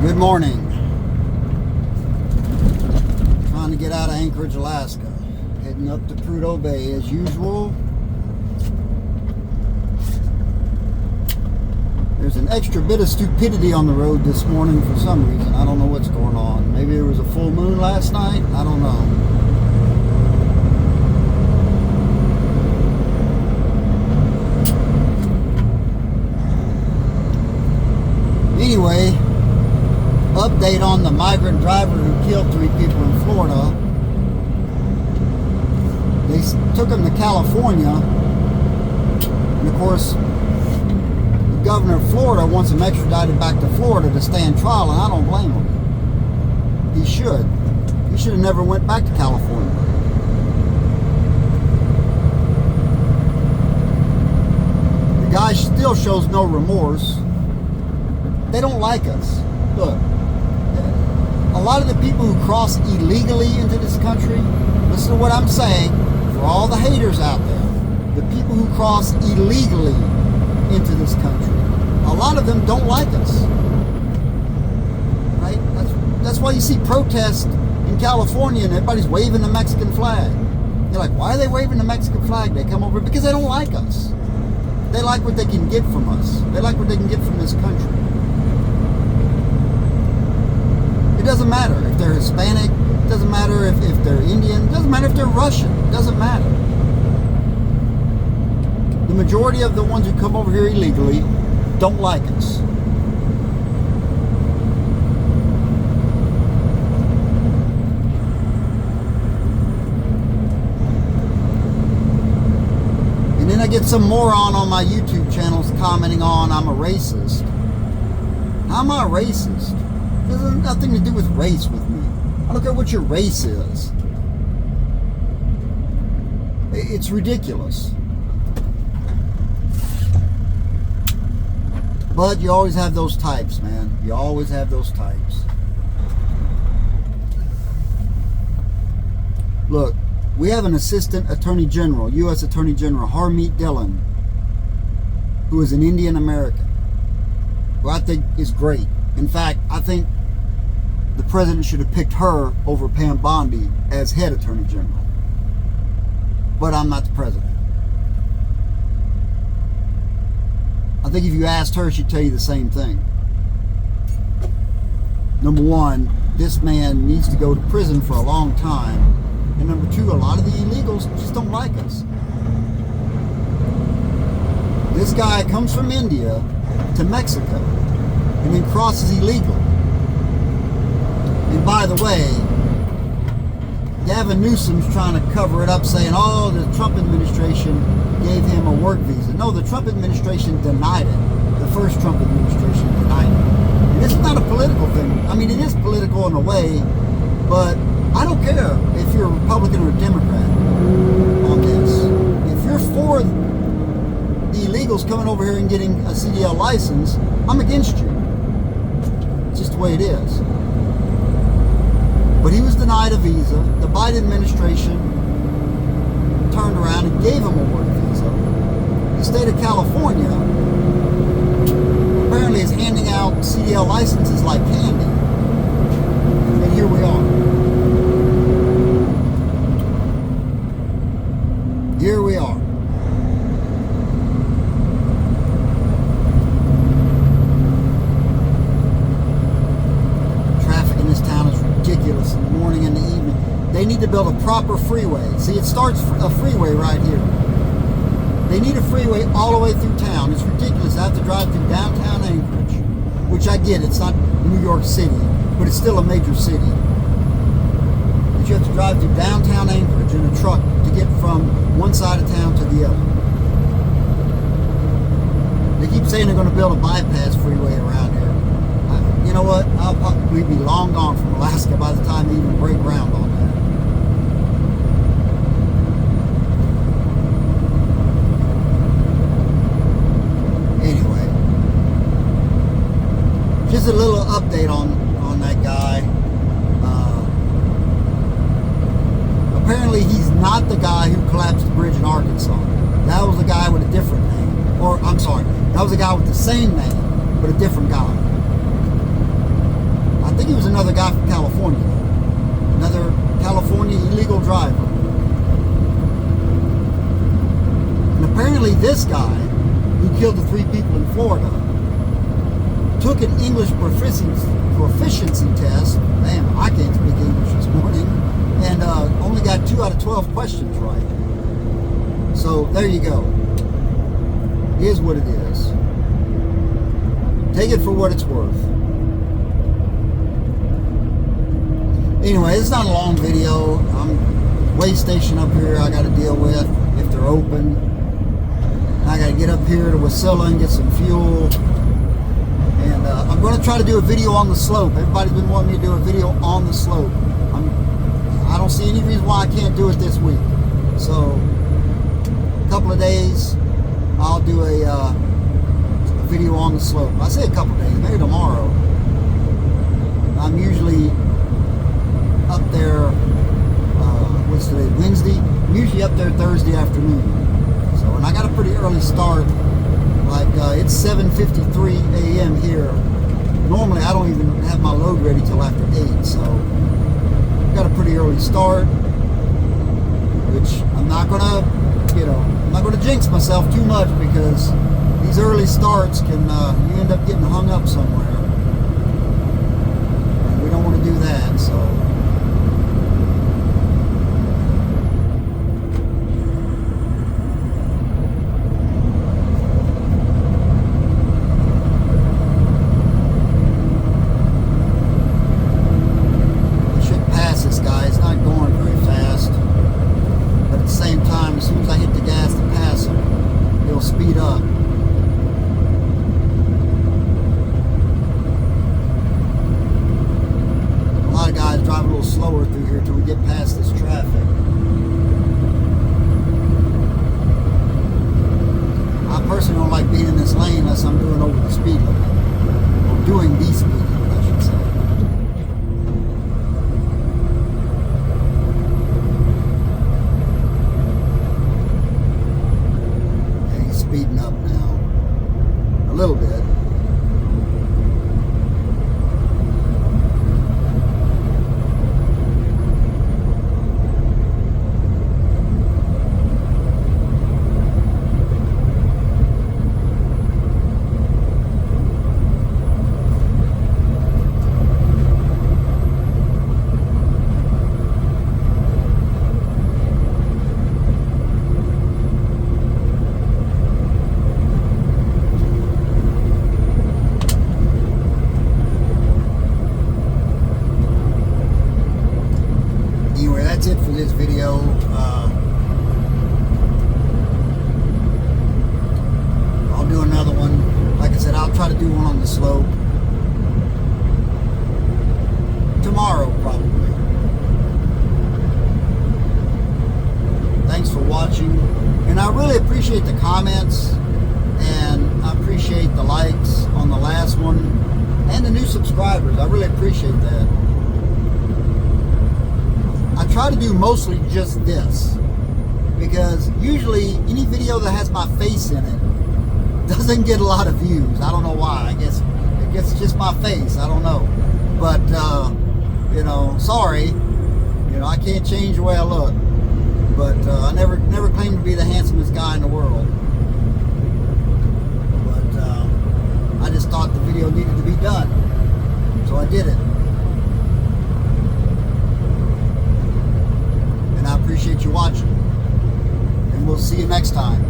Good morning. Trying to get out of Anchorage, Alaska. Heading up to Prudhoe Bay as usual. There's an extra bit of stupidity on the road this morning for some reason. I don't know what's going on. Maybe there was a full moon last night. I don't know. Anyway, update on the migrant driver who killed 3 people in Florida. They took him to California, and of course the governor of Florida wants him extradited back to Florida to stand trial, and I don't blame him. He should have never went back to California. The guy still shows no remorse. They don't like us. Look, a lot of the people who cross illegally into this country, listen to what I'm saying, for all the haters out there, the people who cross illegally into this country, a lot of them don't like us. Right? That's why you see protests in California and everybody's waving the Mexican flag. You're like, why are they waving the Mexican flag? They come over because they don't like us. They like what they can get from us. They like what they can get from this country. It doesn't matter if they're Hispanic, it doesn't matter if they're Indian, it doesn't matter if they're Russian, it doesn't matter. The majority of the ones who come over here illegally don't like us. And then I get some moron on my YouTube channels commenting on I'm a racist. How am I a racist? It has nothing to do with race with me. I don't care what your race is. It's ridiculous. But you always have those types, man. You always have those types. Look, we have an assistant attorney general, U.S. Attorney General, Harmeet Dillon, who is an Indian American, who I think is great. In fact, I think the president should have picked her over Pam Bondi as head attorney general. But I'm not the president. I think if you asked her, she'd tell you the same thing. Number one, this man needs to go to prison for a long time. And number two, a lot of the illegals just don't like us. This guy comes from India to Mexico and then crosses illegally. And by the way, Gavin Newsom's trying to cover it up saying, oh, the Trump administration gave him a work visa. No, the Trump administration denied it. The first Trump administration denied it. And this is not a political thing. I mean, it is political in a way, but I don't care if you're a Republican or a Democrat on this. If you're for the illegals coming over here and getting a CDL license, I'm against you. It's just the way it is. But he was denied a visa. The Biden administration turned around and gave him a work visa. The state of California apparently is handing out CDL licenses like candy. And here we are. Here we are. Ridiculous in the morning and the evening. They need to build a proper freeway. See, it starts a freeway right here. They need a freeway all the way through town. It's ridiculous. I have to drive through downtown Anchorage, which I get. It's not New York City, but it's still a major city. But you have to drive through downtown Anchorage in a truck to get from one side of town to the other. They keep saying they're going to build a bypass freeway around here. You know what? I'll probably be long gone from Alaska by the time they even break ground on that. Anyway, just a little update on that guy. Apparently he's not the guy who collapsed the bridge in Arkansas. That was a guy with a different name. Or, I'm sorry, that was a guy with the same name, but a different guy. this guy who killed the 3 people in Florida took an English proficiency test. Man, I can't speak English this morning. And only got 2 out of 12 questions right. So there you go. It is what it is. Take it for what it's worth. Anyway, it's not a long video. I'm way station up here I got to deal with if they're open. I got to get up here to Wasilla and get some fuel. And I'm going to try to do a video on the slope. Everybody's been wanting me to do a video on the slope. I don't see any reason why I can't do it this week. So, a couple of days, I'll do a video on the slope. I say a couple of days, maybe tomorrow. I'm usually up there, what's today, Wednesday? I'm usually up there Thursday afternoon. So, and I got a pretty early start. Like, it's 7:53 a.m. here. Normally, I don't even have my load ready till after 8, so got a pretty early start, which I'm not gonna, I'm not gonna jinx myself too much, because these early starts can, you end up getting hung up somewhere. And we don't want to do that, so. Speed up. A lot of guys drive a little slower through here till we get past this traffic. I personally don't like being in this lane unless I'm doing over the speed limit. Or doing the speed limit, I should say. Speeding up now a little bit. That's it for this video. I'll do another one. Like I said, I'll try to do one on the slope tomorrow, probably. Thanks for watching, and I really appreciate the comments, and I appreciate the likes on the last one, and the new subscribers. I really appreciate that. I try to do mostly just this, because usually any video that has my face in it doesn't get a lot of views. I don't know why. I guess it's just my face. I don't know. But, sorry. I can't change the way I look. But I never claimed to be the handsomest guy in the world. But I just thought the video needed to be done. So I did it. And I appreciate you watching. And we'll see you next time.